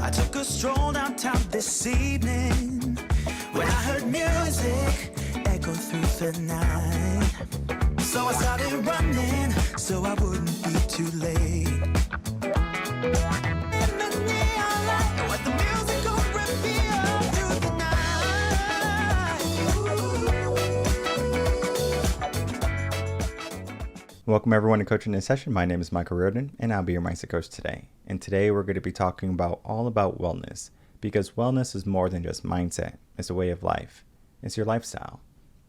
I took a stroll downtown this evening when I heard music echo through the night. So I started running so I wouldn't be too late. In the neon light, what the music gon' reveal through the night. Welcome everyone to Coaching in Session. My name is Michael Rearden and I'll be your mindset coach today. And today we're going to be talking all about wellness, because wellness is more than just mindset. It's a way of life. It's your lifestyle.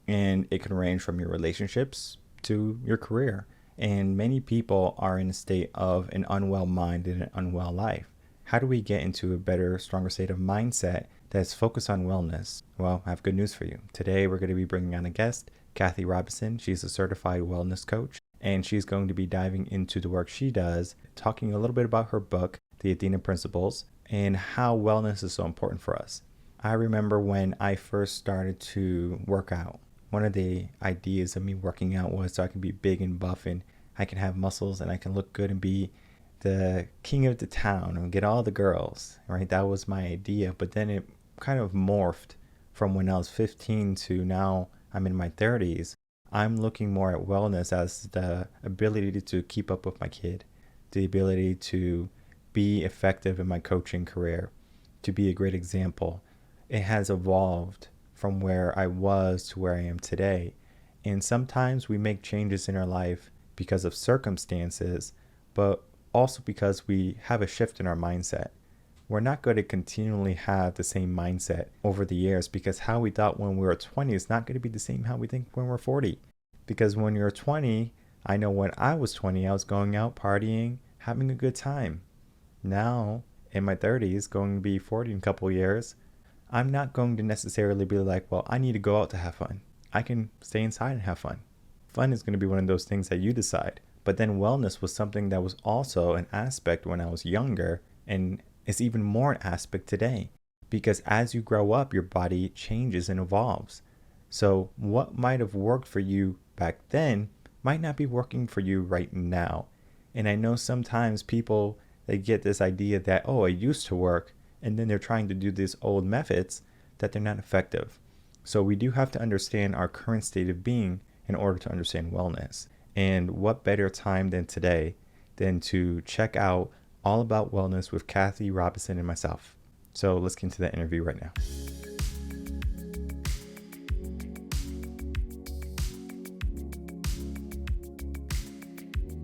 And it can range from your relationships to your career. And many people are in a state of an unwell mind and an unwell life. How do we get into a better, stronger state of mindset that's focused on wellness? Well, I have good news for you. Today we're going to be bringing on a guest, Kathy Robinson. She's a certified wellness coach, and she's going to be diving into the work she does, talking a little bit about her book, The Athena Principles, and how wellness is so important for us. I remember when I first started to work out, one of the ideas of me working out was so I can be big and buff and I can have muscles and I can look good and be the king of the town and get all the girls, right? That was my idea. But then it kind of morphed from when I was 15 to now I'm in my 30s. I'm looking more at wellness as the ability to keep up with my kid, the ability to be effective in my coaching career, to be a great example. It has evolved from where I was to where I am today. And sometimes we make changes in our life because of circumstances, but also because we have a shift in our mindset. We're not going to continually have the same mindset over the years, because how we thought when we were 20 is not going to be the same how we think when we're 40. Because when you're 20, I know when I was 20, I was going out partying, having a good time. Now, in my 30s, going to be 40 in a couple of years, I'm not going to necessarily be like, well, I need to go out to have fun. I can stay inside and have fun. Fun is going to be one of those things that you decide. But then wellness was something that was also an aspect when I was younger, and it's even more an aspect today. Because as you grow up, your body changes and evolves. So what might have worked for you back then might not be working for you right now. And I know sometimes people, they get this idea that, oh, it used to work, and then they're trying to do these old methods that they're not effective. So we do have to understand our current state of being in order to understand wellness. And what better time than today than to check out all about wellness with Kathy Robinson and myself. So let's get into that interview right now.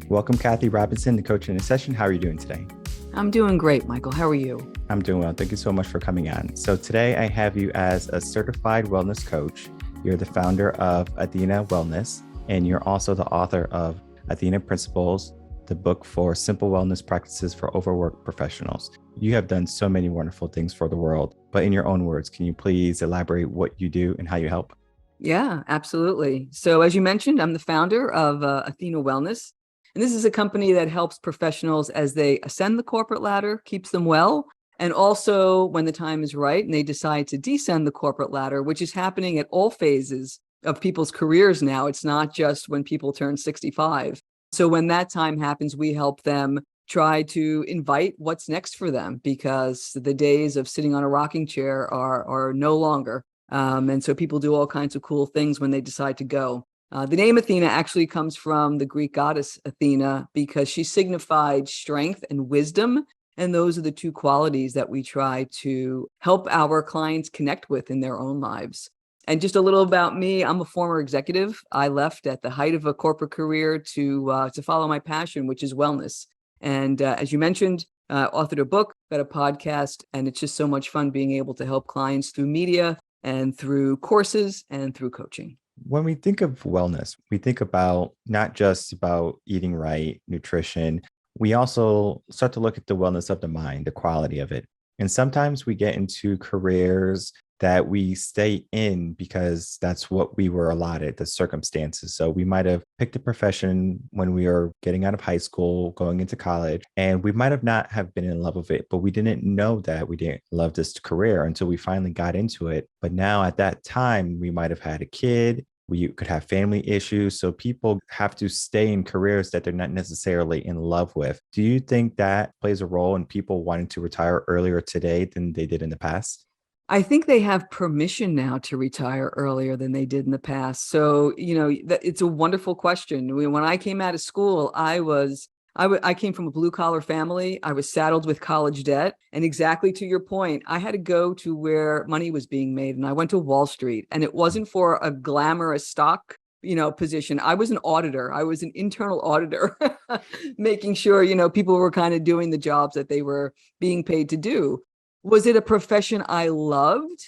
Welcome, Kathy Robinson, to Coaching in a Session. How are you doing today? I'm doing great, Michael. How are you? I'm doing well. Thank you so much for coming on. So today I have you as a certified wellness coach. You're the founder of Athena Wellness, and you're also the author of Athena Principles, the book for simple wellness practices for overworked professionals. You have done so many wonderful things for the world, but in your own words, can you please elaborate what you do and how you help? Yeah, absolutely. So as you mentioned, I'm the founder of Athena Wellness. And this is a company that helps professionals as they ascend the corporate ladder, keeps them well, and also when the time is right and they decide to descend the corporate ladder, which is happening at all phases of people's careers now. It's not just when people turn 65. So when that time happens, we help them try to invite what's next for them, because the days of sitting on a rocking chair are no longer. And so people do all kinds of cool things when they decide to go. The name Athena actually comes from the Greek goddess Athena, because she signified strength and wisdom. And those are the two qualities that we try to help our clients connect with in their own lives. And just a little about me, I'm a former executive. I left at the height of a corporate career to follow my passion, which is wellness. And as you mentioned, authored a book, got a podcast, and it's just so much fun being able to help clients through media and through courses and through coaching. When we think of wellness, we think about not just about eating right, nutrition. We also start to look at the wellness of the mind, the quality of it. And sometimes we get into careers that we stay in because that's what we were allotted, the circumstances. So we might have picked a profession when we were getting out of high school, going into college, and we might have not have been in love with it, but we didn't know that we didn't love this career until we finally got into it. But now at that time, we might have had a kid, We could have family issues. So people have to stay in careers that they're not necessarily in love with. Do you think that plays a role in people wanting to retire earlier today than they did in the past? I think they have permission now to retire earlier than they did in the past. So, it's a wonderful question. When I came out of school, I came from a blue collar family. I was saddled with college debt. And exactly to your point, I had to go to where money was being made. And I went to Wall Street, and it wasn't for a glamorous stock position. I was an auditor. I was an internal auditor, making sure, people were kind of doing the jobs that they were being paid to do. Was it a profession I loved?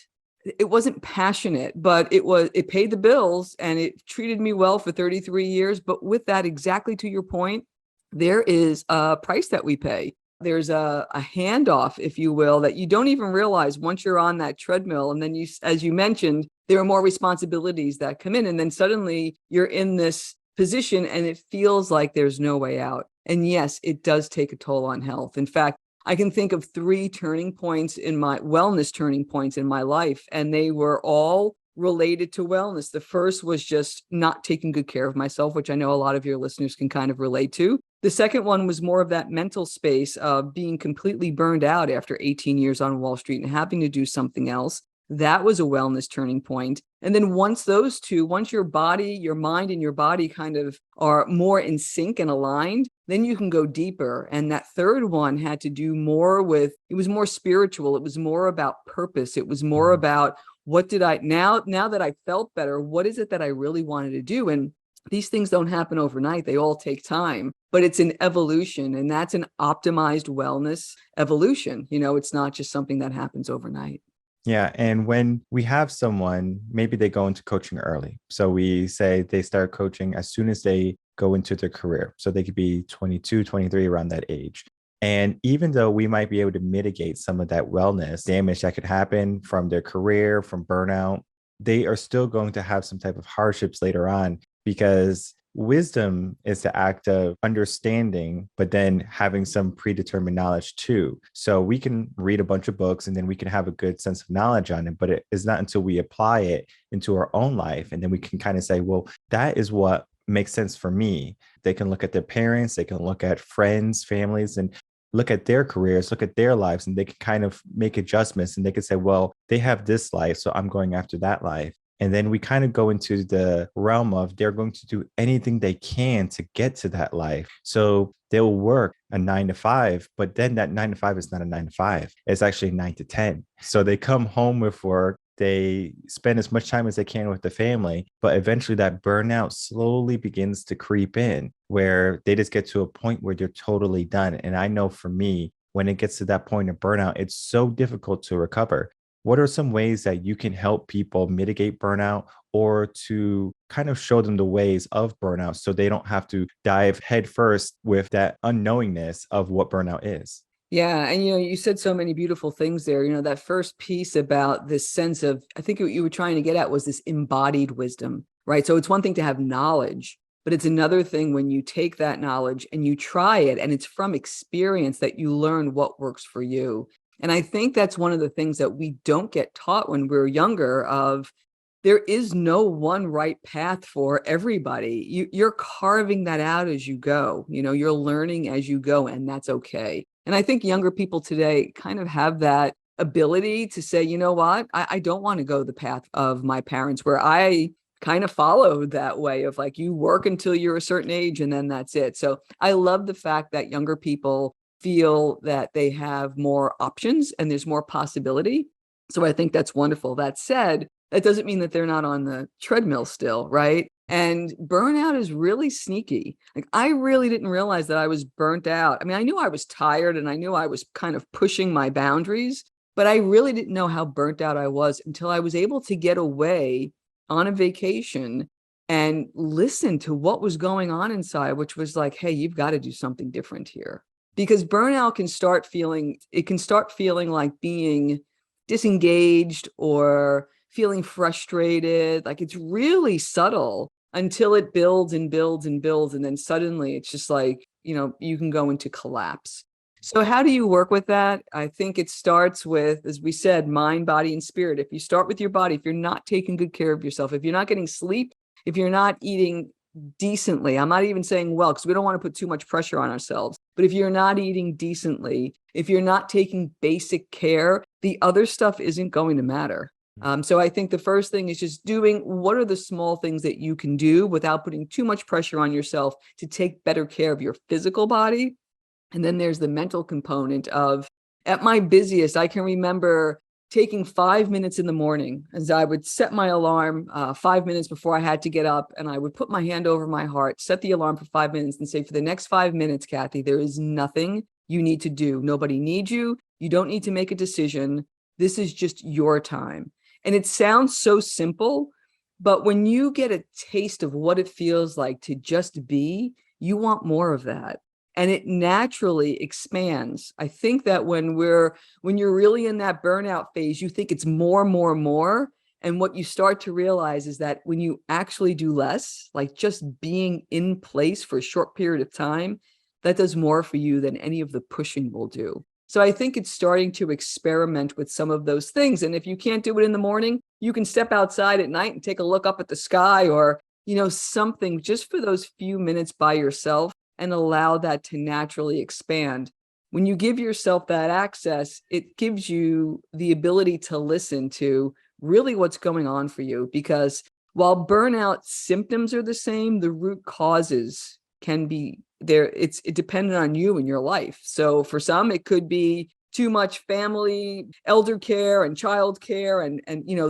It wasn't passionate, but it paid the bills and it treated me well for 33 years. But with that, exactly to your point, there is a price that we pay. There's a handoff, if you will, that you don't even realize once you're on that treadmill. And then as you mentioned, there are more responsibilities that come in. And then suddenly you're in this position and it feels like there's no way out. And yes, it does take a toll on health. In fact, I can think of 3 turning points in my wellness turning points in my life, and they were all related to wellness. The first was just not taking good care of myself, which I know a lot of your listeners can kind of relate to. The second one was more of that mental space of being completely burned out after 18 years on Wall Street and having to do something else. That was a wellness turning point. And then once your body, your mind and your body kind of are more in sync and aligned, then you can go deeper. And that third one had to do more with, it was more spiritual. It was more about purpose. It was more about now that I felt better, what is it that I really wanted to do? And these things don't happen overnight. They all take time, but it's an evolution, and that's an optimized wellness evolution. It's not just something that happens overnight. Yeah. And when we have someone, maybe they go into coaching early. So we say they start coaching as soon as they go into their career. So they could be 22, 23, around that age. And even though we might be able to mitigate some of that wellness damage that could happen from their career, from burnout, they are still going to have some type of hardships later on, because wisdom is the act of understanding, but then having some predetermined knowledge too. So we can read a bunch of books and then we can have a good sense of knowledge on it, but it is not until we apply it into our own life. And then we can kind of say, well, that is what makes sense for me. They can look at their parents, they can look at friends, families, and look at their careers, look at their lives, and they can kind of make adjustments, and they can say, well, they have this life, so I'm going after that life. And then we kind of go into the realm of they're going to do anything they can to get to that life. So they'll work a 9 to 5, but then that 9 to 5 is not a 9 to 5. It's actually 9 to 10. So they come home with work. They spend as much time as they can with the family, but eventually that burnout slowly begins to creep in, where they just get to a point where they're totally done. And I know for me, when it gets to that point of burnout, it's so difficult to recover. What are some ways that you can help people mitigate burnout, or to kind of show them the ways of burnout so they don't have to dive headfirst with that unknowingness of what burnout is? Yeah. And, you said so many beautiful things there. That first piece about this sense of, I think what you were trying to get at was this embodied wisdom, right? So it's one thing to have knowledge, but it's another thing when you take that knowledge and you try it, and it's from experience that you learn what works for you. And I think that's one of the things that we don't get taught when we're younger, of there is no one right path for everybody. You're carving that out as you go. You're learning as you go, and that's okay. And I think younger people today kind of have that ability to say, you know what, I don't want to go the path of my parents, where I kind of followed that way of like, you work until you're a certain age and then that's it. So I love the fact that younger people feel that they have more options and there's more possibility. So I think that's wonderful. That said, that doesn't mean that they're not on the treadmill still, right? And burnout is really sneaky. Like, I really didn't realize that I was burnt out. I mean, I knew I was tired and I knew I was kind of pushing my boundaries, but I really didn't know how burnt out I was until I was able to get away on a vacation and listen to what was going on inside, which was like, hey, you've got to do something different here. Because burnout can start feeling like being disengaged or feeling frustrated. Like, it's really subtle until it builds and builds and builds. And then suddenly it's just like, you can go into collapse. So how do you work with that? I think it starts with, as we said, mind, body, and spirit. If you start with your body, if you're not taking good care of yourself, if you're not getting sleep, if you're not eating decently, I'm not even saying well, because we don't want to put too much pressure on ourselves, but if you're not eating decently, if you're not taking basic care, the other stuff isn't going to matter. So I think the first thing is just doing what are the small things that you can do without putting too much pressure on yourself to take better care of your physical body. And then there's the mental component of, at my busiest, I can remember taking 5 minutes in the morning as I would set my alarm 5 minutes before I had to get up, and I would put my hand over my heart, set the alarm for 5 minutes and say, for the next 5 minutes, Kathy, there is nothing you need to do. Nobody needs you. You don't need to make a decision. This is just your time. And it sounds so simple, but when you get a taste of what it feels like to just be, you want more of that. And it naturally expands. I think that when you're really in that burnout phase, you think it's more, more, more. And what you start to realize is that when you actually do less, like just being in place for a short period of time, that does more for you than any of the pushing will do. So I think it's starting to experiment with some of those things. And if you can't do it in the morning, you can step outside at night and take a look up at the sky, or, something just for those few minutes by yourself, and allow that to naturally expand. When you give yourself that access, it gives you the ability to listen to really what's going on for you. Because while burnout symptoms are the same, the root causes can be there. It's dependent on you and your life. So for some, it could be too much family, elder care and child care, and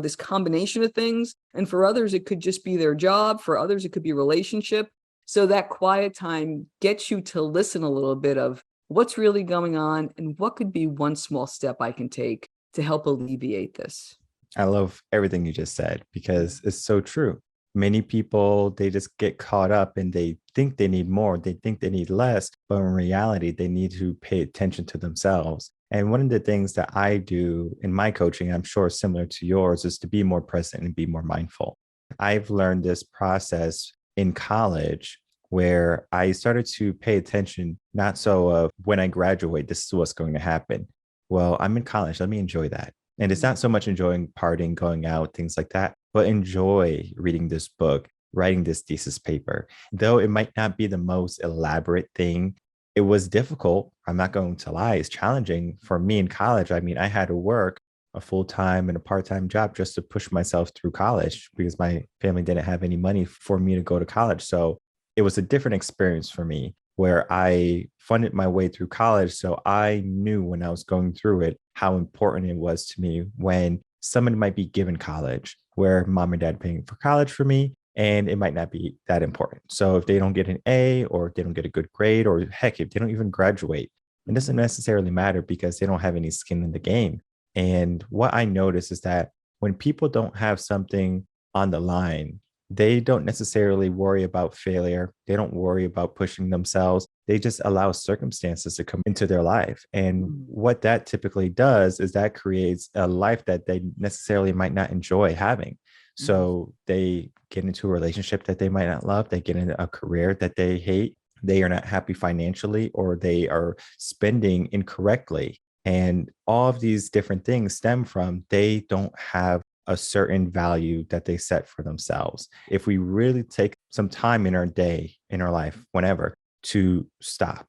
this combination of things. And for others, it could just be their job. For others, it could be relationship. So that quiet time gets you to listen a little bit of what's really going on and what could be one small step I can take to help alleviate this. I love everything you just said because it's so true. Many people, they just get caught up and they think they need more, they think they need less, but in reality, they need to pay attention to themselves. And one of the things that I do in my coaching, I'm sure similar to yours, is to be more present and be more mindful. I've learned this process in college where I started to pay attention, not so of when I graduate, this is what's going to happen. Well, I'm in college, let me enjoy that. And it's not so much enjoying partying, going out, things like that, but enjoy reading this book, writing this thesis paper. Though it might not be the most elaborate thing, it was difficult. I'm not going to lie, it's challenging for me in college. I mean, I had to work a full-time and a part-time job just to push myself through college because my family didn't have any money for me to go to college. So it was a different experience for me where I funded my way through college. So I knew when I was going through it, how important it was to me when someone might be given college, where mom and dad paying for college for me, and it might not be that important. So if they don't get an A, or if they don't get a good grade, or heck, if they don't even graduate, it doesn't necessarily matter because they don't have any skin in the game. And what I notice is that when people don't have something on the line, they don't necessarily worry about failure. They don't worry about pushing themselves. They just allow circumstances to come into their life. And what that typically does is that creates a life that they necessarily might not enjoy having. So they get into a relationship that they might not love. They get into a career that they hate. They are not happy financially, or they are spending incorrectly. And all of these different things stem from they don't have a certain value that they set for themselves. If we really take some time in our day, in our life, whenever, to stop,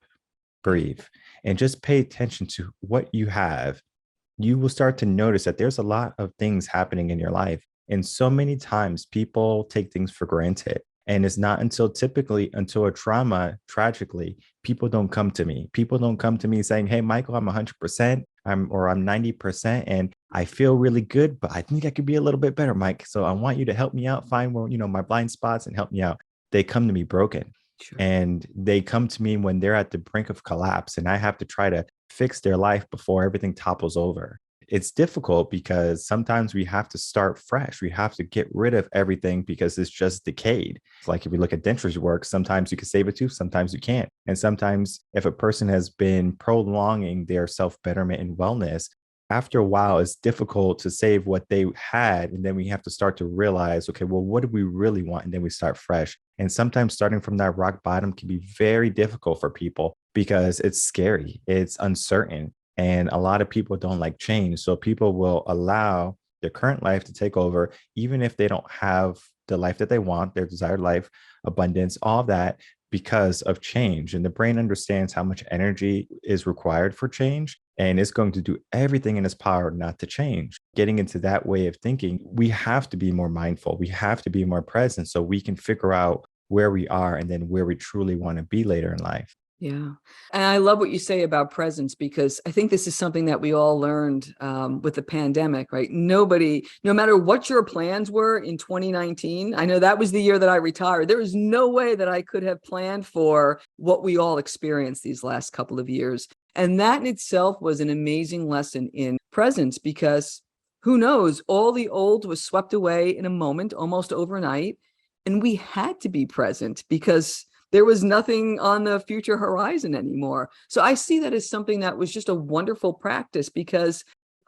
breathe, and just pay attention to what you have, you will start to notice that there's a lot of things happening in your life. And so many times people take things for granted. And it's not typically until a trauma, tragically, people don't come to me. People don't come to me saying, hey, Michael, I'm 100%, I'm 90%, and I feel really good, but I think I could be a little bit better, Mike. So I want you to help me out, find where, my blind spots and help me out. They come to me broken. Sure. And they come to me when they're at the brink of collapse, and I have to try to fix their life before everything topples over. It's difficult because sometimes we have to start fresh. We have to get rid of everything because it's just decayed. Like if we look at dentistry work, sometimes you can save a tooth, sometimes you can't. And sometimes if a person has been prolonging their self-betterment and wellness, after a while, it's difficult to save what they had. And then we have to start to realize, okay, well, what do we really want? And then we start fresh. And sometimes starting from that rock bottom can be very difficult for people because it's scary, it's uncertain. And a lot of people don't like change. So people will allow their current life to take over, even if they don't have the life that they want, their desired life, abundance, all that, because of change. And the brain understands how much energy is required for change, and it's going to do everything in its power not to change. Getting into that way of thinking, we have to be more mindful. We have to be more present so we can figure out where we are and then where we truly want to be later in life. Yeah. And I love what you say about presence, because I think this is something that we all learned with the pandemic, right? Nobody, no matter what your plans were in 2019, I know that was the year that I retired. There was no way that I could have planned for what we all experienced these last couple of years. And that in itself was an amazing lesson in presence, because who knows, all the old was swept away in a moment, almost overnight. And we had to be present because there was nothing on the future horizon anymore. So I see that as something that was just a wonderful practice, because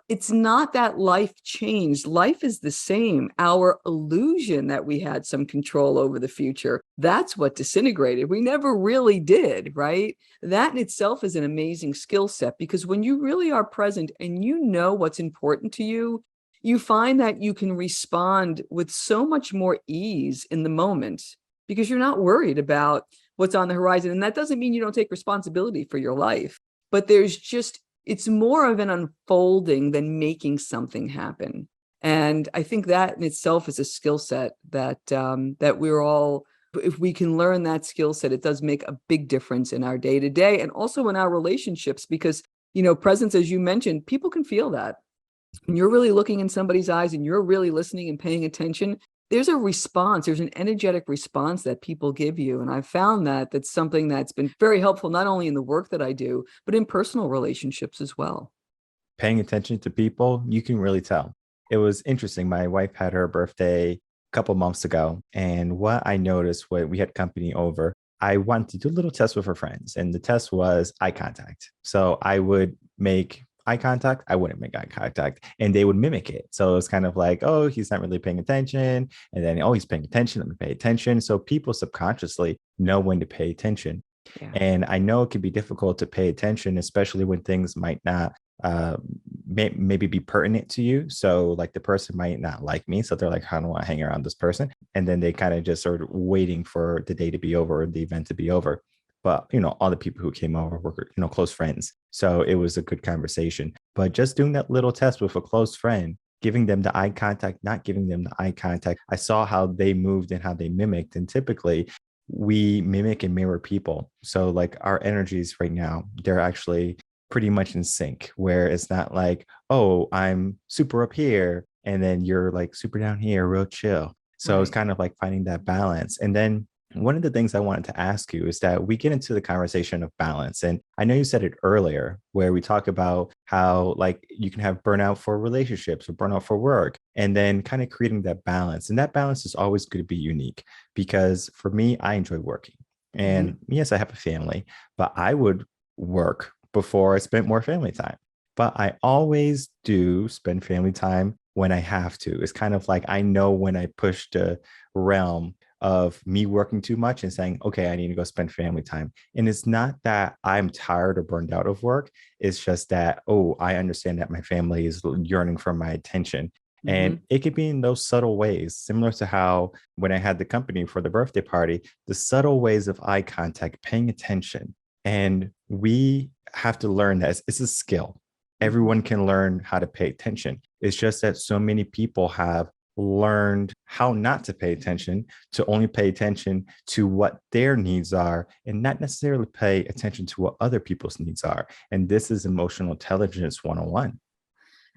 it's not that life changed. Life is the same. Our illusion that we had some control over the future, that's what disintegrated. We never really did, right? That in itself is an amazing skill set, because when you really are present and you know what's important to you, you find that you can respond with so much more ease in the moment, because you're not worried about what's on the horizon. And that doesn't mean you don't take responsibility for your life, but it's more of an unfolding than making something happen. And I think that in itself is a skill set that that we're all, if we can learn that skill set, it does make a big difference in our day to day and also in our relationships, because, presence, as you mentioned, people can feel that. When you're really looking in somebody's eyes and you're really listening and paying attention, there's a response, there's an energetic response that people give you. And I've found that that's something that's been very helpful, not only in the work that I do, but in personal relationships as well. Paying attention to people, you can really tell. It was interesting. My wife had her birthday a couple months ago. And what I noticed when we had company over, I wanted to do a little test with her friends. And the test was eye contact. So I would make eye contact, I wouldn't make eye contact, and they would mimic it. So it's kind of like, oh, he's not really paying attention. And then, oh, he's paying attention. Let me pay attention. So people subconsciously know when to pay attention. Yeah. And I know it can be difficult to pay attention, especially when things might not maybe be pertinent to you. So like the person might not like me. So they're like, I don't want to hang around this person. And then they kind of just sort of waiting for the day to be over or the event to be over. But, all the people who came over were, close friends. So it was a good conversation. But just doing that little test with a close friend, giving them the eye contact, not giving them the eye contact, I saw how they moved and how they mimicked. And typically we mimic and mirror people. So like our energies right now, they're actually pretty much in sync, where it's not like, oh, I'm super up here and then you're like super down here, real chill. So Right. it's kind of like finding that balance. And then one of the things I wanted to ask you is that we get into the conversation of balance. And I know you said it earlier, where we talk about how like you can have burnout for relationships or burnout for work, and then kind of creating that balance. And that balance is always going to be unique, because for me, I enjoy working. And yes, I have a family, but I would work before I spent more family time. But I always do spend family time when I have to. It's kind of like I know when I push the realm of me working too much and saying, okay, I need to go spend family time. And it's not that I'm tired or burned out of work. It's just that, oh, I understand that my family is yearning for my attention. And it could be in those subtle ways, similar to how when I had the company for the birthday party, the subtle ways of eye contact, paying attention. And we have to learn that it's a skill. Everyone can learn how to pay attention. It's just that so many people have learned how not to pay attention, to only pay attention to what their needs are and not necessarily pay attention to what other people's needs are. And this is emotional intelligence 101.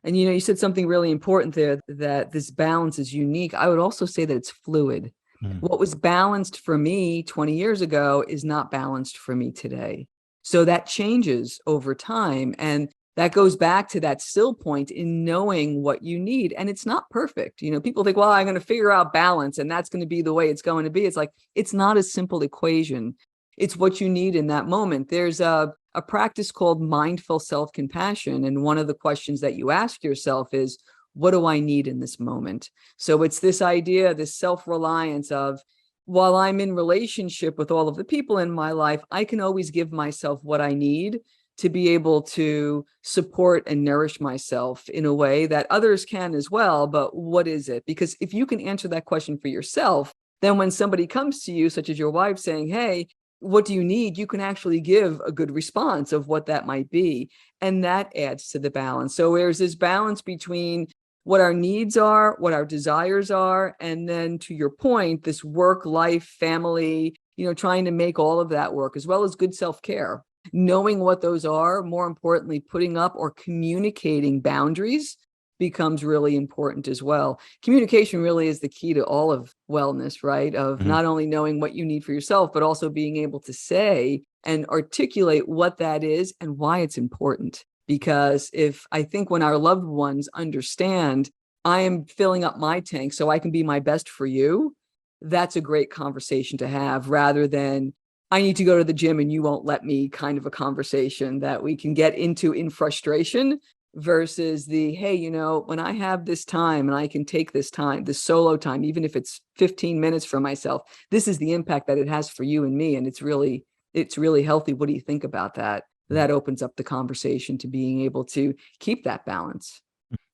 And you said something really important there, that this balance is unique. I would also say that it's fluid. What was balanced for me 20 years ago is not balanced for me today. So that changes over time. And that goes back to that still point in knowing what you need. And it's not perfect. People think, well, I'm going to figure out balance and that's going to be the way it's going to be. It's like, it's not a simple equation. It's what you need in that moment. There's a practice called mindful self-compassion. And one of the questions that you ask yourself is, what do I need in this moment? So it's this idea, this self-reliance of, while I'm in relationship with all of the people in my life, I can always give myself what I need to be able to support and nourish myself in a way that others can as well. But what is it? Because if you can answer that question for yourself, then when somebody comes to you, such as your wife, saying, hey, what do you need? You can actually give a good response of what that might be. And that adds to the balance. So there's this balance between what our needs are, what our desires are, and then to your point, this work, life, family, trying to make all of that work, as well as good self-care, knowing what those are, more importantly, putting up or communicating boundaries becomes really important as well. Communication really is the key to all of wellness, right? Of not only knowing what you need for yourself, but also being able to say and articulate what that is and why it's important. Because I think when our loved ones understand, I am filling up my tank so I can be my best for you, that's a great conversation to have, rather than I need to go to the gym and you won't let me kind of a conversation that we can get into in frustration, versus the, hey, when I have this time and I can take this time, this solo time, even if it's 15 minutes for myself, this is the impact that it has for you and me. And it's really healthy. What do you think about that? That opens up the conversation to being able to keep that balance.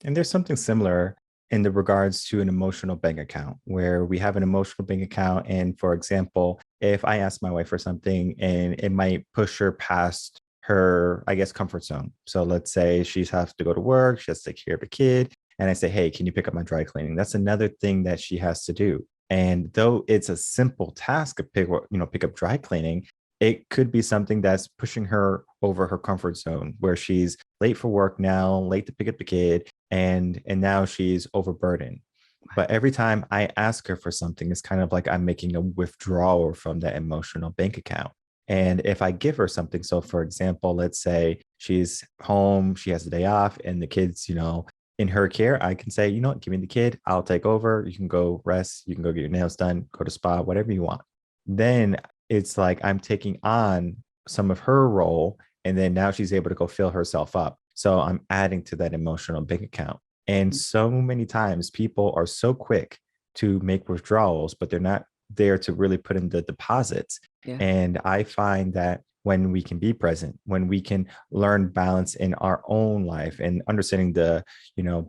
And there's something similar in the regards to an emotional bank account, where we have an emotional bank account. And for example, if I ask my wife for something and it might push her past her, I guess, comfort zone. So let's say she has to go to work, she has to take care of a kid. And I say, hey, can you pick up my dry cleaning? That's another thing that she has to do. And though it's a simple task to pick up dry cleaning, it could be something that's pushing her over her comfort zone, where she's late for work now, late to pick up the kid, and now she's overburdened. But every time I ask her for something, it's kind of like I'm making a withdrawal from that emotional bank account. And if I give her something, so for example, let's say she's home, she has the day off, and the kid's, in her care, I can say, what, give me the kid, I'll take over. You can go rest, you can go get your nails done, go to spa, whatever you want. Then it's like I'm taking on some of her role, and then now she's able to go fill herself up. So I'm adding to that emotional bank account. And so many times people are so quick to make withdrawals, but they're not there to really put in the deposits. Yeah. And I find that when we can be present, when we can learn balance in our own life and understanding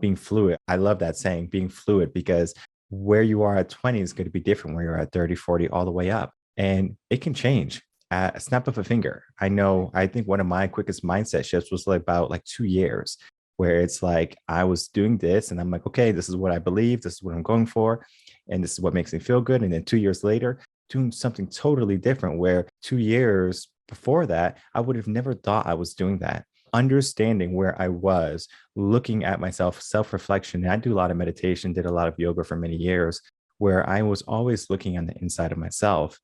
being fluid. I love that saying, being fluid, because where you are at 20 is going to be different where you're at 30, 40, all the way up. And it can change at a snap of a finger. I think one of my quickest mindset shifts was about 2 years, where it's like I was doing this and I'm like, okay, this is what I believe, this is what I'm going for, and this is what makes me feel good. And then 2 years later, doing something totally different, where 2 years before that, I would have never thought I was doing that. Understanding where I was, looking at myself, self-reflection. And I do a lot of meditation, did a lot of yoga for many years, where I was always looking on the inside of myself.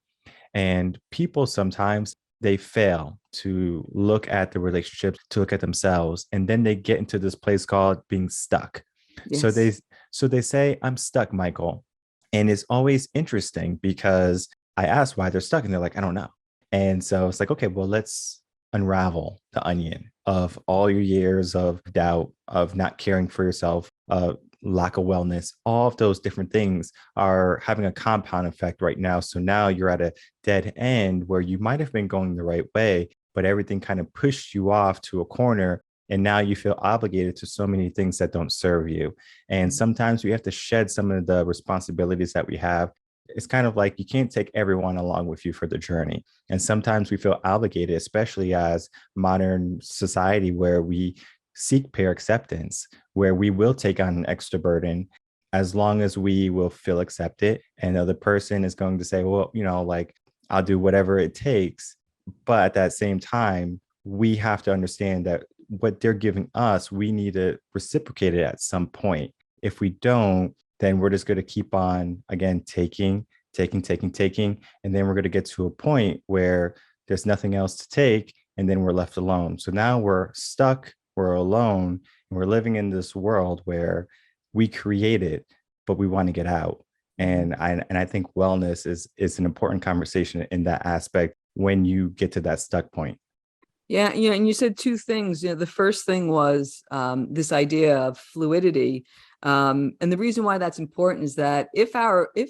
And people sometimes they fail to look at the relationships, to look at themselves, and then they get into this place called being stuck. Yes. So they say, I'm stuck, Michael. And it's always interesting because I ask why they're stuck, and they're like, I don't know. And so it's like, okay, well, let's unravel the onion of all your years of doubt, of not caring for yourself, lack of wellness. All of those different things are having a compound effect right now. So now you're at a dead end where you might have been going the right way, but everything kind of pushed you off to a corner. And now you feel obligated to so many things that don't serve you. And sometimes we have to shed some of the responsibilities that we have. It's kind of like you can't take everyone along with you for the journey. And sometimes we feel obligated, especially as modern society, where we seek peer acceptance, where we will take on an extra burden as long as we will feel accepted. And the other person is going to say, well, I'll do whatever it takes. But at that same time, we have to understand that what they're giving us, we need to reciprocate it at some point. If we don't, then we're just going to keep on, again, taking. And then we're going to get to a point where there's nothing else to take. And then we're left alone. So now we're stuck, we're alone, and we're living in this world where we create it, but we want to get out. And I think wellness is an important conversation in that aspect when you get to that stuck point. Yeah, and you said two things. The first thing was this idea of fluidity. And the reason why that's important is that if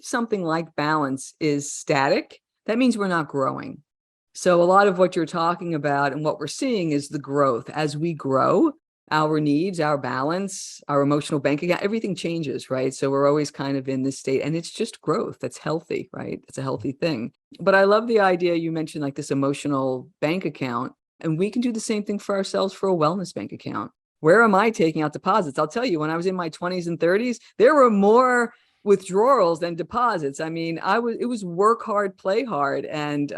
something like balance is static, that means we're not growing. So a lot of what you're talking about and what we're seeing is the growth. As we grow, our needs, our balance, our emotional bank account, everything changes, right? So we're always kind of in this state, and it's just growth. That's healthy, right? It's a healthy thing. But I love the idea you mentioned, like this emotional bank account, and we can do the same thing for ourselves for a wellness bank account. Where am I taking out deposits? I'll tell you, when I was in my 20s and 30s, there were more withdrawals than deposits. I mean, it was work hard, play hard, and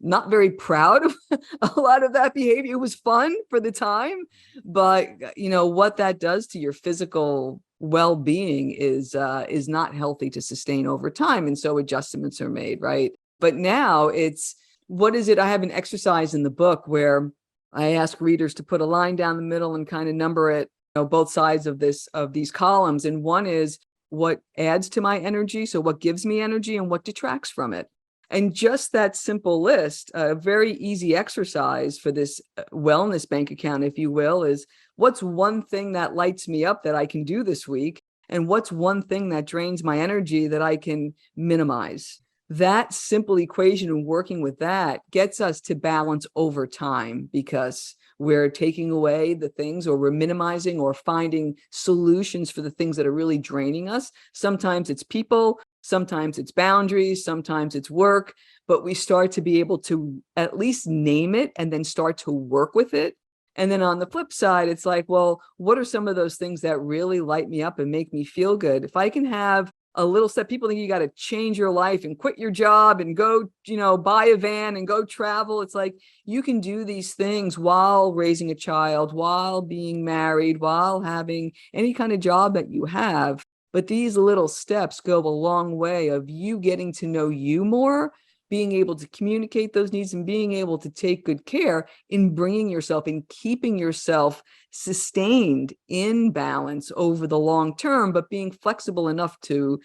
not very proud of a lot of that behavior. It was fun for the time, but what that does to your physical well-being is not healthy to sustain over time, and so adjustments are made, right? But now it's, what is it? I have an exercise in the book where I ask readers to put a line down the middle and kind of number it, both sides of these columns, and one is what adds to my energy, so what gives me energy, and what detracts from it. And just that simple list, a very easy exercise for this wellness bank account, if you will, is what's one thing that lights me up that I can do this week, and what's one thing that drains my energy that I can minimize. That simple equation and working with that gets us to balance over time, because we're taking away the things, or we're minimizing or finding solutions for the things that are really draining us. Sometimes it's people, sometimes it's boundaries, sometimes it's work, but we start to be able to at least name it and then start to work with it. And then on the flip side, it's like, well, what are some of those things that really light me up and make me feel good? If I can have a little step, people think you got to change your life and quit your job and go, buy a van and go travel. It's like, you can do these things while raising a child, while being married, while having any kind of job that you have. But these little steps go a long way of you getting to know you more, being able to communicate those needs, and being able to take good care in bringing yourself and keeping yourself sustained in balance over the long term, but being flexible enough to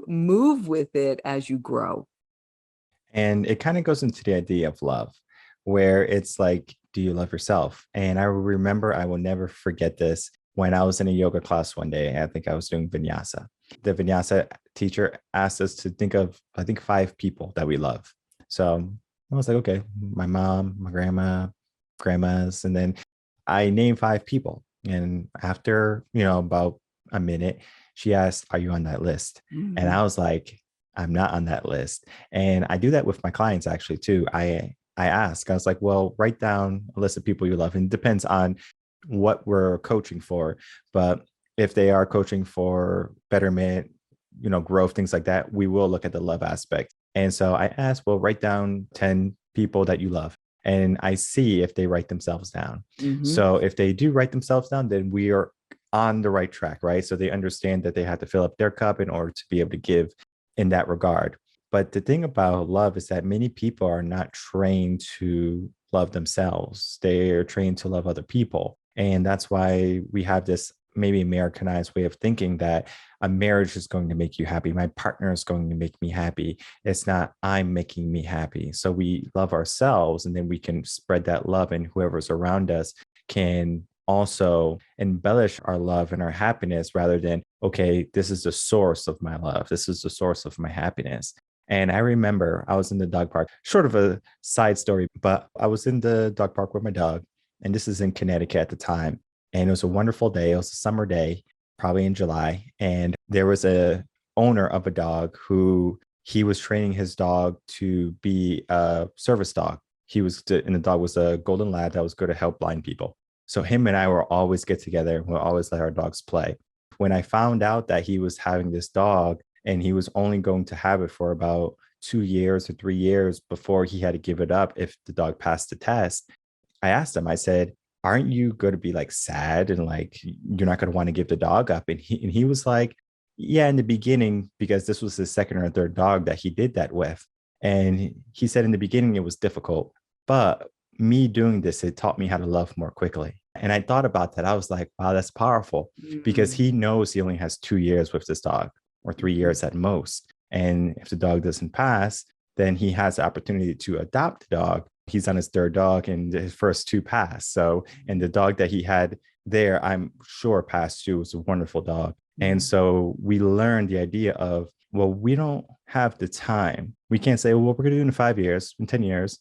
move with it as you grow. And it kind of goes into the idea of love, where it's like, do you love yourself? And I remember, I will never forget this, when I was in a yoga class one day. I think I was doing vinyasa. The vinyasa teacher asked us to think of, I think, 5 people that we love. So I was like, okay, my mom, my grandmas, and then I named 5 people. And after, about a minute, she asked, are you on that list? Mm-hmm. And I was like, I'm not on that list. And I do that with my clients actually too. I ask, I was like, well, write down a list of people you love. And it depends on what we're coaching for. But if they are coaching for betterment, growth, things like that, we will look at the love aspect. And so I asked, well, write down 10 people that you love. And I see if they write themselves down. Mm-hmm. So if they do write themselves down, then we are on the right track, right? So they understand that they have to fill up their cup in order to be able to give in that regard. But the thing about love is that many people are not trained to love themselves. They are trained to love other people. And that's why we have this maybe Americanized way of thinking that a marriage is going to make you happy. My partner is going to make me happy. It's not, I'm making me happy. So we love ourselves, and then we can spread that love, and whoever's around us can also embellish our love and our happiness, rather than, okay, this is the source of my love, this is the source of my happiness. And I remember I was in the dog park, short of a side story, but I was in the dog park with my dog, and this is in Connecticut at the time. And it was a wonderful day. It was a summer day, probably in July. And there was a owner of a dog who he was training his dog to be a service dog. And the dog was a golden lab that was good to help blind people. So him and I will always get together. We'll always let our dogs play. When I found out that he was having this dog, and he was only going to have it for about 2 years or 3 years before he had to give it up if the dog passed the test, I asked him, I said, aren't you going to be like sad and like you're not going to want to give the dog up? And he was like, yeah, in the beginning, because this was his second or third dog that he did that with. And he said in the beginning it was difficult, but me doing this, it taught me how to love more quickly. And I thought about that. I was like, wow, that's powerful, because he knows he only has 2 years with this dog, or 3 years at most. And if the dog doesn't pass, then he has the opportunity to adopt the dog. He's on his 3rd dog, and his first 2 passed. So, and the dog that he had there, I'm sure passed too. Was a wonderful dog. And so we learned the idea of, well, we don't have the time. We can't say, well, we're going to do it in 5 years, in 10 years.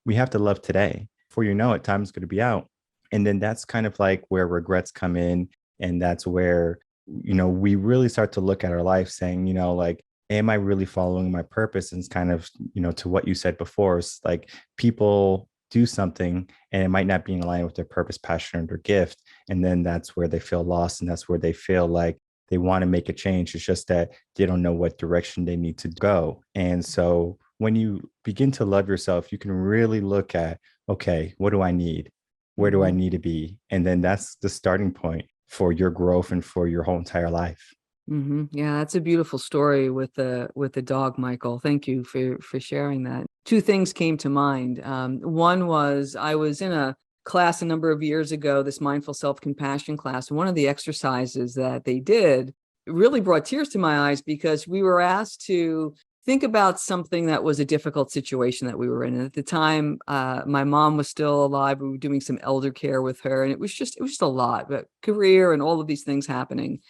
we have to love today. Before you know it, time's going to be out. And then that's kind of like where regrets come in. And that's where, we really start to look at our life saying, like, am I really following my purpose? And it's kind of, to what you said before, it's like people do something and it might not be in line with their purpose, passion, or their gift. And then that's where they feel lost. And that's where they feel like they want to make a change. It's just that they don't know what direction they need to go. And so when you begin to love yourself, you can really look at, okay, what do I need? Where do I Mhm. need to be? And then that's the starting point for your growth and for your whole entire life. Yeah, that's a beautiful story with the dog, Michael. Thank you for sharing that. Two things came to mind. One was I was in a class a number of years ago, this mindful self-compassion class, and one of the exercises that they did really brought tears to my eyes because we were asked to think about something that was a difficult situation that we were in. And at the time, my mom was still alive. We were doing some elder care with her, and it was just a lot, but career and all of these things happening.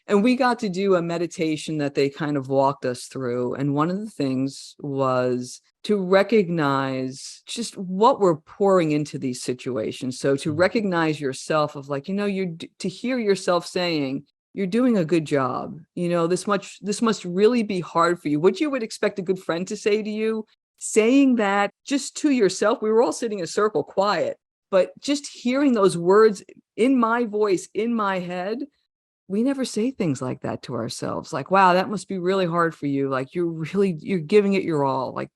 And we got to do a meditation that they kind of walked us through. And one of the things was to recognize just what we're pouring into these situations. So to recognize yourself of like, to hear yourself saying, you're doing a good job. This must really be hard for you. What you would expect a good friend to say to you, saying that just to yourself, we were all sitting in a circle quiet, but just hearing those words in my voice, in my head, we never say things like that to ourselves. Like, wow, that must be really hard for you. Like you're giving it your all. Like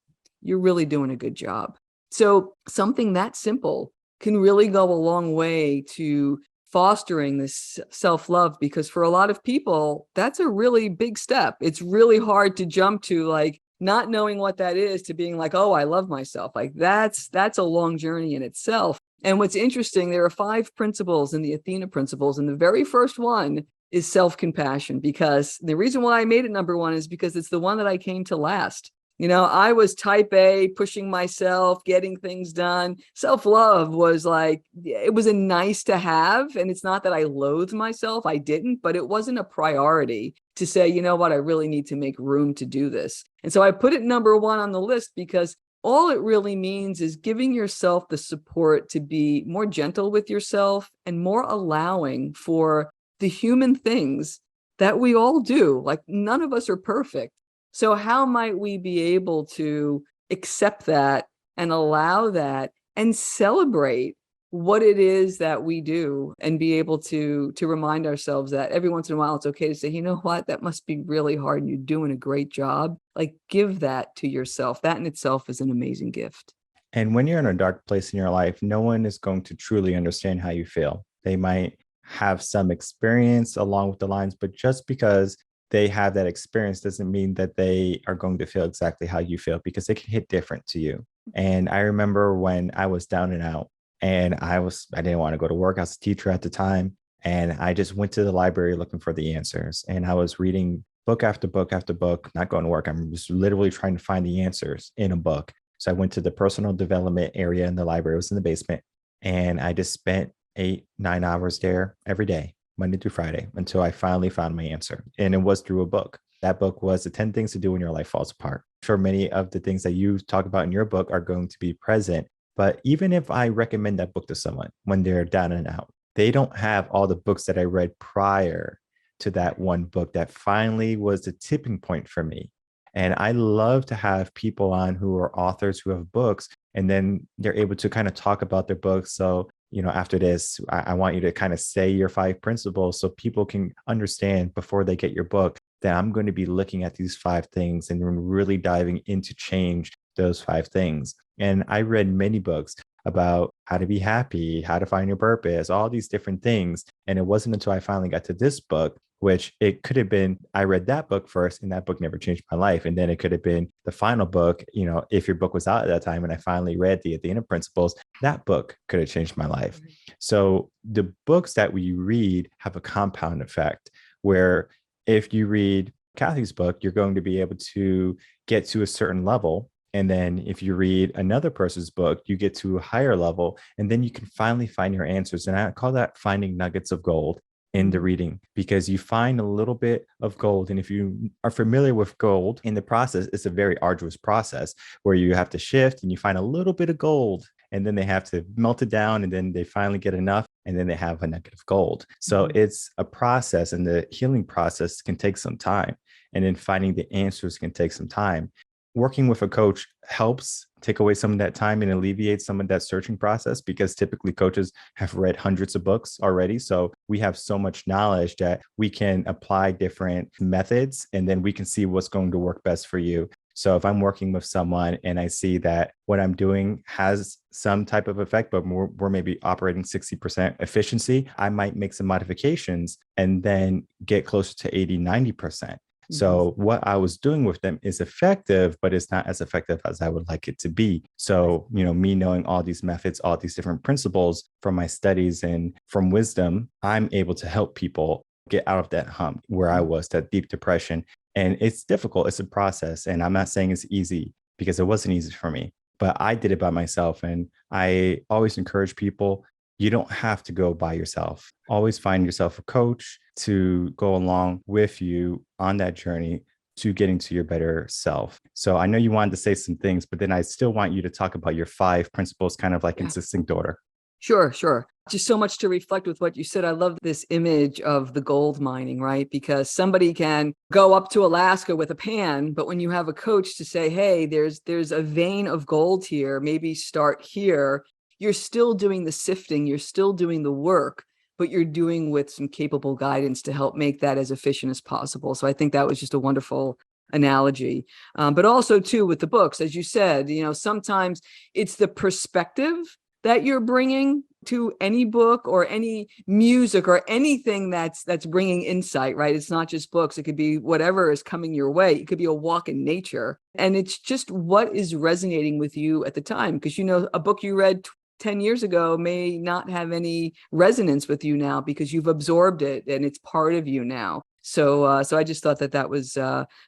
you're really doing a good job. So something that simple can really go a long way to fostering this self-love, because for a lot of people, that's a really big step. It's really hard to jump to like not knowing what that is to being like, oh, I love myself. Like that's a long journey in itself. And what's interesting, there are 5 principles in the Athena principles. And the very first one is self-compassion, because the reason why I made it number 1 is because it's the one that I came to last. I was type A, pushing myself, getting things done. Self-love was like, it was a nice to have. And it's not that I loathe myself. I didn't, but it wasn't a priority to say, you know what, I really need to make room to do this. And so I put it number 1 on the list because all it really means is giving yourself the support to be more gentle with yourself and more allowing for the human things that we all do. Like none of us are perfect. So how might we be able to accept that and allow that and celebrate what it is that we do, and be able to remind ourselves that every once in a while it's okay to say, you know what, that must be really hard and you're doing a great job. Like give that to yourself. That in itself is an amazing gift. And when you're in a dark place in your life, no one is going to truly understand how you feel. They might have some experience along with the lines, but just because they have that experience doesn't mean that they are going to feel exactly how you feel, because it can hit different to you. And I remember when I was down and out and I didn't want to go to work. I was a teacher at the time. And I just went to the library looking for the answers. And I was reading book after book after book, not going to work. I'm just literally trying to find the answers in a book. So I went to the personal development area in the library. It was in the basement. And I just spent 8, 9 hours there every day, Monday through Friday, until I finally found my answer. And it was through a book. That book was The 10 Things to Do When Your Life Falls Apart. Sure, many of the things that you talk about in your book are going to be present. But even if I recommend that book to someone when they're down and out, they don't have all the books that I read prior to that one book that finally was the tipping point for me. And I love to have people on who are authors who have books, and then they're able to kind of talk about their books. So, after this, I want you to kind of say your 5 principles so people can understand before they get your book that I'm going to be looking at these 5 things and really diving into change those 5 things. And I read many books about how to be happy, how to find your purpose, all these different things. And it wasn't until I finally got to this book, which it could have been, I read that book first and that book never changed my life. And then it could have been the final book, if your book was out at that time and I finally read the Athena Principles, that book could have changed my life. So the books that we read have a compound effect where if you read Kathy's book, you're going to be able to get to a certain level. And then if you read another person's book, you get to a higher level, and then you can finally find your answers. And I call that finding nuggets of gold. in the reading, because you find a little bit of gold. And if you are familiar with gold in the process, it's a very arduous process where you have to shift and you find a little bit of gold, and then they have to melt it down, and then they finally get enough, and then they have a nugget of gold. So it's a process, and the healing process can take some time. And then finding the answers can take some time. Working with a coach helps take away some of that time and alleviate some of that searching process, because typically coaches have read hundreds of books already. So we have so much knowledge that we can apply different methods, and then we can see what's going to work best for you. So if I'm working with someone and I see that what I'm doing has some type of effect, but we're maybe operating 60% efficiency, I might make some modifications and then get closer to 80, 90%. So what I was doing with them is effective, but it's not as effective as I would like it to be. So, me knowing all these methods, all these different principles from my studies and from wisdom, I'm able to help people get out of that hump where I was, that deep depression. And it's difficult. It's a process. And I'm not saying it's easy, because it wasn't easy for me, but I did it by myself. And I always encourage people, you don't have to go by yourself. Always find yourself a coach to go along with you on that journey to getting to your better self. So I know you wanted to say some things, but then I still want you to talk about your 5 principles, kind of like in succinct order. Sure, sure. Just so much to reflect with what you said. I love this image of the gold mining, right? Because somebody can go up to Alaska with a pan, but when you have a coach to say, hey, there's a vein of gold here, maybe start here, you're still doing the sifting, you're still doing the work, but you're doing with some capable guidance to help make that as efficient as possible. So I think that was just a wonderful analogy. But also too, with the books, as you said, sometimes it's the perspective that you're bringing to any book or any music or anything that's bringing insight, right? It's not just books. It could be whatever is coming your way. It could be a walk in nature. And it's just what is resonating with you at the time. Because, a book you read 10 years ago may not have any resonance with you now because you've absorbed it and it's part of you now. So I just thought that was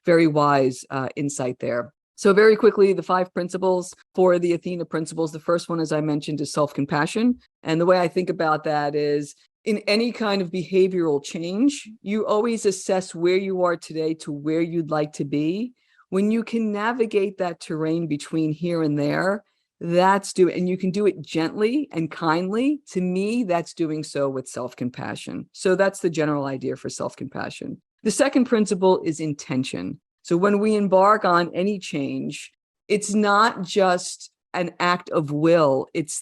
very wise insight there. So very quickly, the 5 principles for the Athena principles. The first one, as I mentioned, is self-compassion. And the way I think about that is, in any kind of behavioral change, you always assess where you are today to where you'd like to be. When you can navigate that terrain between here and there, and you can do it gently and kindly. To me, that's doing so with self-compassion. So that's the general idea for self-compassion. The second principle is intention. So when we embark on any change, it's not just an act of will. It's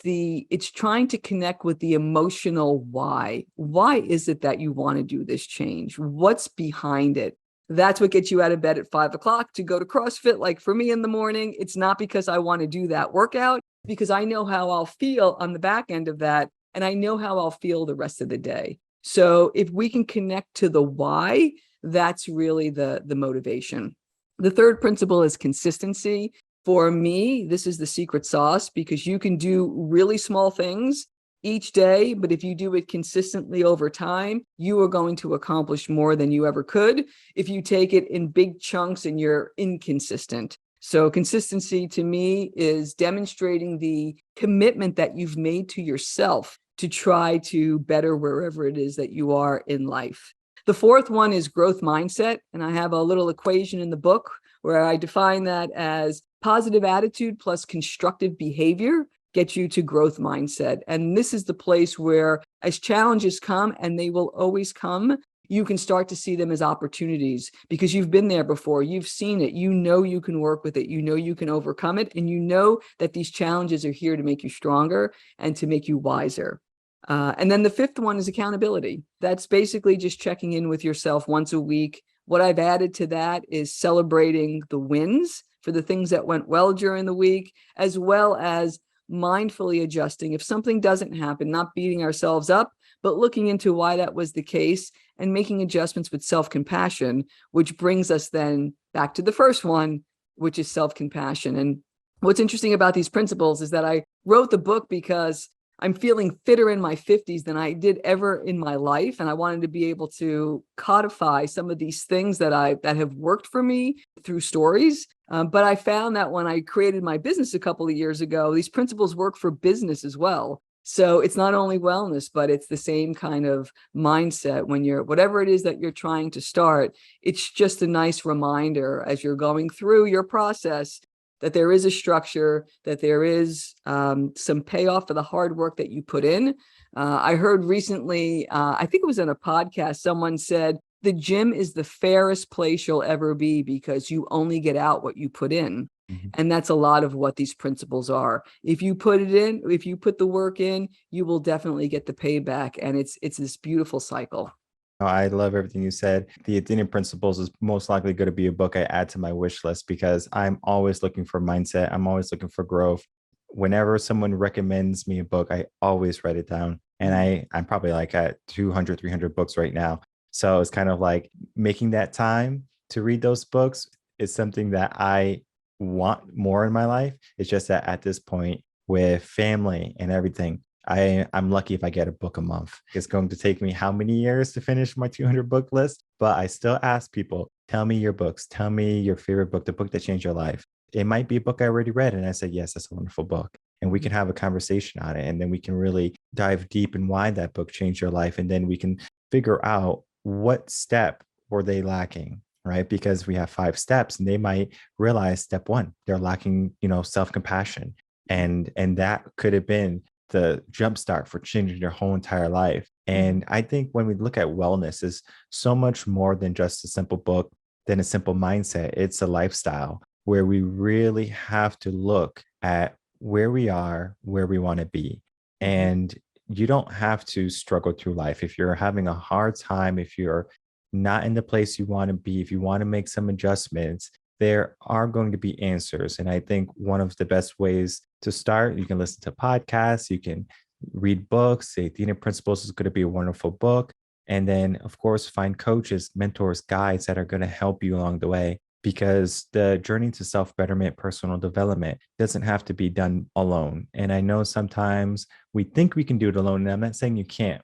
trying to connect with the emotional why. Why is it that you want to do this change? What's behind it? That's what gets you out of bed at 5 o'clock to go to CrossFit. Like for me in the morning, it's not because I want to do that workout, because I know how I'll feel on the back end of that. And I know how I'll feel the rest of the day. So if we can connect to the why, that's really the motivation. The third principle is consistency. For me, this is the secret sauce, because you can do really small things each day, but if you do it consistently over time, you are going to accomplish more than you ever could if you take it in big chunks and you're inconsistent. So consistency to me is demonstrating the commitment that you've made to yourself to try to better wherever it is that you are in life. The fourth one is growth mindset. And I have a little equation in the book where I define that as positive attitude plus constructive behavior get you to growth mindset. And this is the place where, as challenges come, and they will always come, you can start to see them as opportunities because you've been there before. You've seen it. You know you can work with it. You know you can overcome it. And you know that these challenges are here to make you stronger and to make you wiser. And then the fifth one is accountability. That's basically just checking in with yourself once a week. What I've added to that is celebrating the wins for the things that went well during the week, as well as mindfully adjusting. If something doesn't happen, not beating ourselves up, but looking into why that was the case and making adjustments with self-compassion, which brings us then back to the first one, which is self-compassion. And what's interesting about these principles is that I wrote the book because I'm feeling fitter in my 50s than I did ever in my life. And I wanted to be able to codify some of these things that have worked for me through stories. But I found that when I created my business a couple of years ago, these principles work for business as well. So it's not only wellness, but it's the same kind of mindset when you're, whatever it is that you're trying to start. It's just a nice reminder as you're going through your process that there is a structure, that there is some payoff for the hard work that you put in. I heard recently, I think it was in a podcast, someone said, the gym is the fairest place you'll ever be because you only get out what you put in. Mhm. And that's a lot of what these principles are. If you put it in, if you put the work in, you will definitely get the payback. And it's this beautiful cycle. I love everything you said. The Athena Principles is most likely going to be a book I add to my wish list because I'm always looking for mindset. I'm always looking for growth. Whenever someone recommends me a book, I always write it down. And I'm probably like at 200, 300 books right now. So it's kind of like making that time to read those books is something that I want more in my life. It's just that at this point, with family and everything, I'm lucky if I get a book a month. It's going to take me how many years to finish my 200 book list? But I still ask people, tell me your books. Tell me your favorite book, the book that changed your life. It might be a book I already read. And I say, yes, that's a wonderful book. And we can have a conversation on it. And then we can really dive deep in why that book changed your life. And then we can figure out what step were they lacking, right? Because we have 5 steps and they might realize step 1, they're lacking, self-compassion. And that could have been the jumpstart for changing their whole entire life. And I think when we look at wellness is so much more than just a simple book, than a simple mindset. It's a lifestyle where we really have to look at where we are, where we want to be. And you don't have to struggle through life. If you're having a hard time, if you're not in the place you want to be, if you want to make some adjustments, there are going to be answers. And I think one of the best ways to start, you can listen to podcasts, you can read books. The Athena Principles is going to be a wonderful book. And then, of course, find coaches, mentors, guides that are going to help you along the way because the journey to self betterment, personal development doesn't have to be done alone. And I know sometimes we think we can do it alone. And I'm not saying you can't.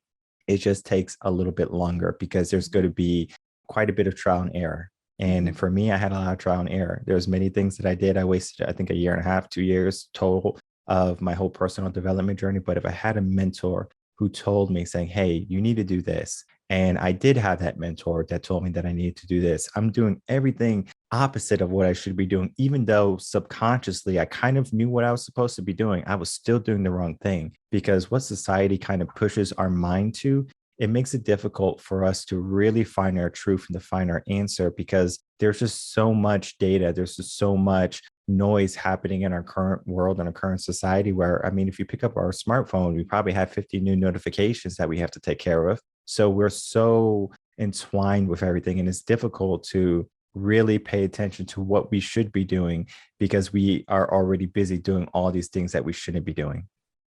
It just takes a little bit longer because there's going to be quite a bit of trial and error. And for me, I had a lot of trial and error. There's many things that I did. I wasted, I think, 1.5 years, 2 years total of my whole personal development journey. But if I had a mentor who told me saying, hey, you need to do this. And I did have that mentor that told me that I needed to do this. I'm doing everything opposite of what I should be doing, even though subconsciously I kind of knew what I was supposed to be doing. I was still doing the wrong thing because what society kind of pushes our mind to, it makes it difficult for us to really find our truth and to find our answer because there's just so much data. There's just so much noise happening in our current world and our current society where, I mean, if you pick up our smartphone, we probably have 50 new notifications that we have to take care of. So we're so entwined with everything and it's difficult to really pay attention to what we should be doing because we are already busy doing all these things that we shouldn't be doing.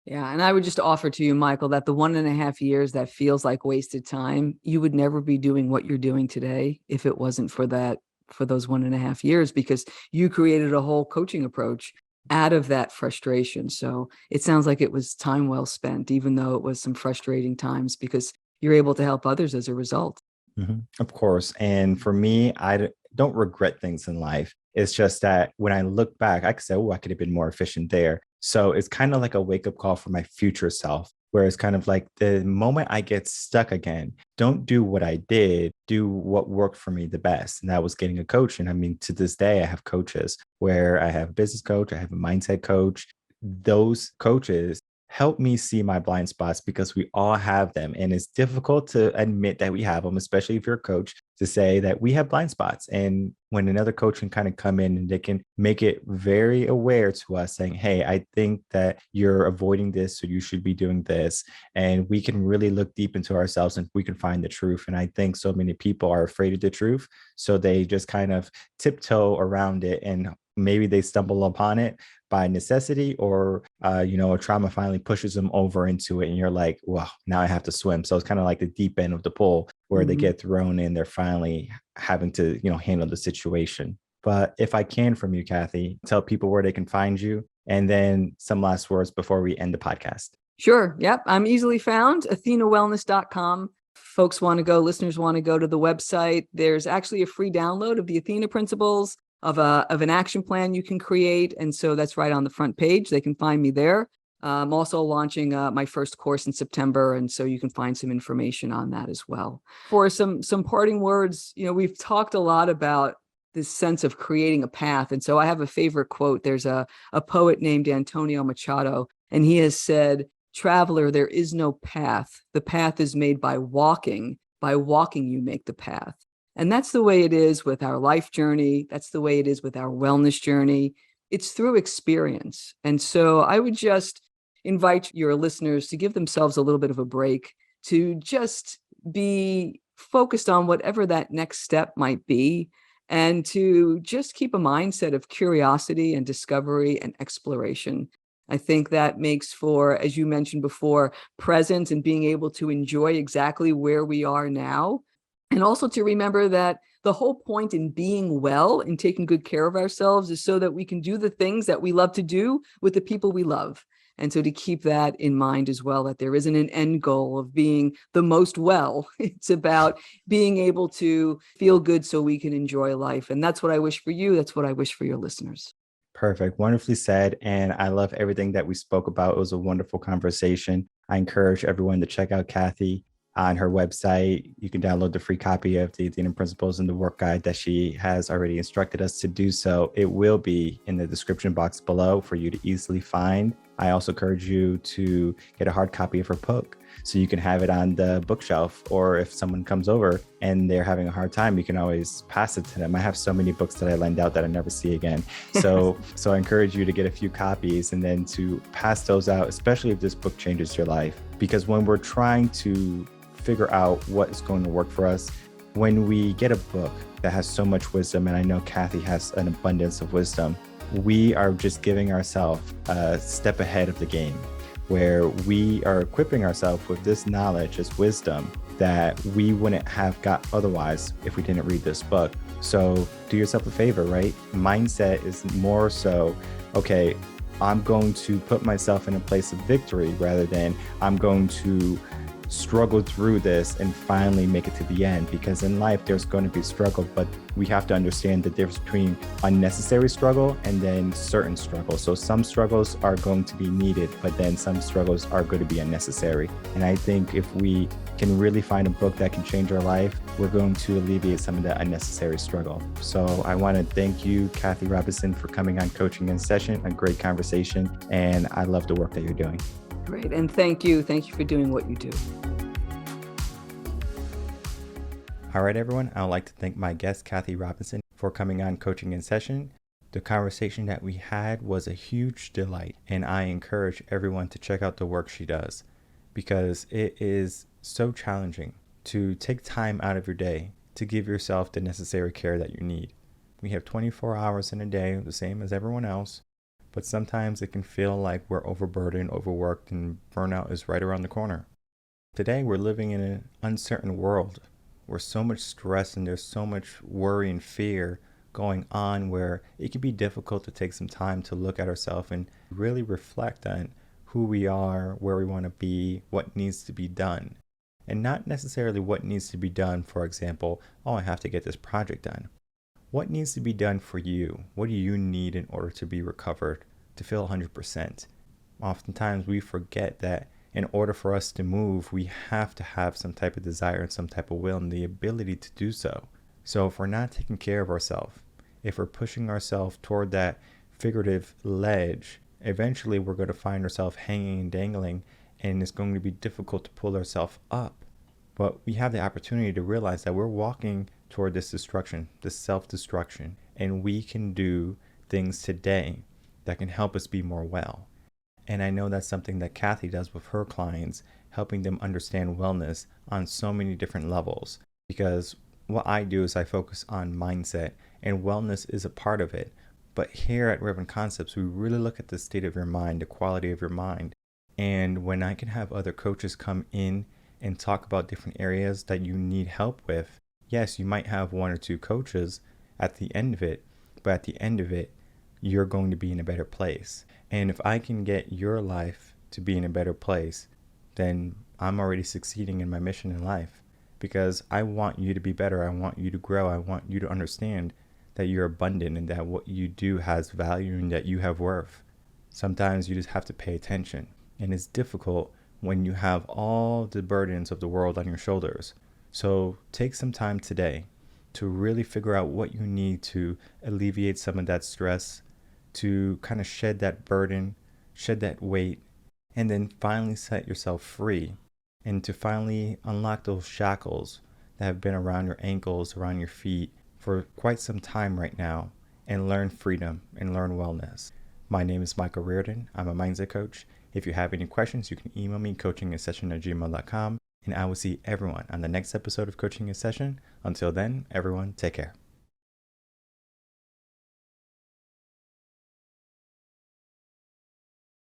Yeah. And I would just offer to you, Michael, that the 1.5 years that feels like wasted time, you would never be doing what you're doing today if it wasn't for that, for those 1.5 years, because you created a whole coaching approach out of that frustration. So it sounds like it was time well spent, even though it was some frustrating times because you're able to help others as a result. Of course. And for me, don't regret things in life. It's just that when I look back, I could say, oh, I could have been more efficient there. So it's kind of like a wake up call for my future self, where it's kind of like the moment I get stuck again, don't do what I did, do what worked for me the best. And that was getting a coach. And I mean, to this day, I have coaches where I have a business coach, I have a mindset coach. Those coaches help me see my blind spots because we all have them. And it's difficult to admit that we have them, especially if you're a coach, to say that we have blind spots. And when another coach can kind of come in and they can make it very aware to us saying, hey, I think that you're avoiding this, so you should be doing this. And we can really look deep into ourselves and we can find the truth. And I think so many people are afraid of the truth. So they just kind of tiptoe around it and maybe they stumble upon it by necessity or, a trauma finally pushes them over into it. And you're like, well, now I have to swim. So it's kind of like the deep end of the pool where they get thrown in. They're finally having to, handle the situation. But if I can from you, Kathy, tell people where they can find you and then some last words before we end the podcast. Sure. Yep. I'm easily found, athenawellness.com. Folks want to go, listeners want to go to the website. There's actually a free download of the Athena principles of an action plan you can create. And so that's right on the front page. They can find me there. I'm also launching my first course in September, and so you can find some information on that as well. For some parting words, we've talked a lot about this sense of creating a path, and so I have a favorite quote. There's a poet named Antonio Machado, and he has said, "Traveler, there is no path. The path is made by walking. By walking, you make the path." And that's the way it is with our life journey. That's the way it is with our wellness journey. It's through experience. And so I would just invite your listeners to give themselves a little bit of a break, to just be focused on whatever that next step might be, and to just keep a mindset of curiosity and discovery and exploration. I think that makes for, as you mentioned before, presence and being able to enjoy exactly where we are now. And also to remember that the whole point in being well and taking good care of ourselves is so that we can do the things that we love to do with the people we love. And so to keep that in mind as well, that there isn't an end goal of being the most well. It's about being able to feel good so we can enjoy life. And that's what I wish for you. That's what I wish for your listeners. Perfect. Wonderfully said. And I love everything that we spoke about. It was a wonderful conversation. I encourage everyone to check out Kathy on her website. You can download the free copy of the Athena Principles and the work guide that she has already instructed us to do so. It will be in the description box below for you to easily find. I also encourage you to get a hard copy of her book so you can have it on the bookshelf, or if someone comes over and they're having a hard time, you can always pass it to them. I have so many books that I lend out that I never see again. So I encourage you to get a few copies and then to pass those out, especially if this book changes your life. Because when we're trying to figure out what is going to work for us, when we get a book that has so much wisdom, and I know Kathy has an abundance of wisdom, we are just giving ourselves a step ahead of the game, where we are equipping ourselves with this knowledge, this wisdom that we wouldn't have got otherwise if we didn't read this book. So do yourself a favor, right? Mindset is more so, okay, I'm going to put myself in a place of victory rather than I'm going to struggle through this and finally make it to the end. Because in life, there's going to be struggle, but we have to understand the difference between unnecessary struggle and then certain struggle. So some struggles are going to be needed, but then some struggles are going to be unnecessary. And I think if we can really find a book that can change our life, we're going to alleviate some of that unnecessary struggle. So I want to thank you, Kathy Robinson, for coming on Coaching in Session, a great conversation. And I love the work that you're doing. Great. And thank you. Thank you for doing what you do. All right, everyone. I would like to thank my guest, Kathy Robinson, for coming on Coaching in Session. The conversation that we had was a huge delight, and I encourage everyone to check out the work she does, because it is so challenging to take time out of your day to give yourself the necessary care that you need. We have 24 hours in a day, the same as everyone else, but sometimes it can feel like we're overburdened, overworked, and burnout is right around the corner. Today, we're living in an uncertain world where so much stress and there's so much worry and fear going on, where it can be difficult to take some time to look at ourselves and really reflect on who we are, where we want to be, what needs to be done. And not necessarily what needs to be done, for example, oh, I have to get this project done. What needs to be done for you? What do you need in order to be recovered, to feel 100%? Oftentimes we forget that in order for us to move, we have to have some type of desire and some type of will and the ability to do so. So if we're not taking care of ourselves, if we're pushing ourselves toward that figurative ledge, eventually we're going to find ourselves hanging and dangling, and it's going to be difficult to pull ourselves up. But we have the opportunity to realize that we're walking toward this destruction, this self-destruction, and we can do things today that can help us be more well. And I know that's something that Kathy does with her clients, helping them understand wellness on so many different levels. Because what I do is I focus on mindset, and wellness is a part of it. But here at Reverend Concepts, we really look at the state of your mind, the quality of your mind. And when I can have other coaches come in and talk about different areas that you need help with, yes, you might have one or two coaches at the end of it, but at the end of it, you're going to be in a better place. And if I can get your life to be in a better place, then I'm already succeeding in my mission in life, because I want you to be better. I want you to grow. I want you to understand that you're abundant and that what you do has value and that you have worth. Sometimes you just have to pay attention. And it's difficult when you have all the burdens of the world on your shoulders. So take some time today to really figure out what you need to alleviate some of that stress, to kind of shed that burden, shed that weight, and then finally set yourself free, and to finally unlock those shackles that have been around your ankles, around your feet for quite some time right now, and learn freedom and learn wellness. My name is Michael Rearden. I'm a mindset coach. If you have any questions, you can email me coachingasession@gmail.com, and I will see everyone on the next episode of Coaching a Session. Until then, everyone, take care.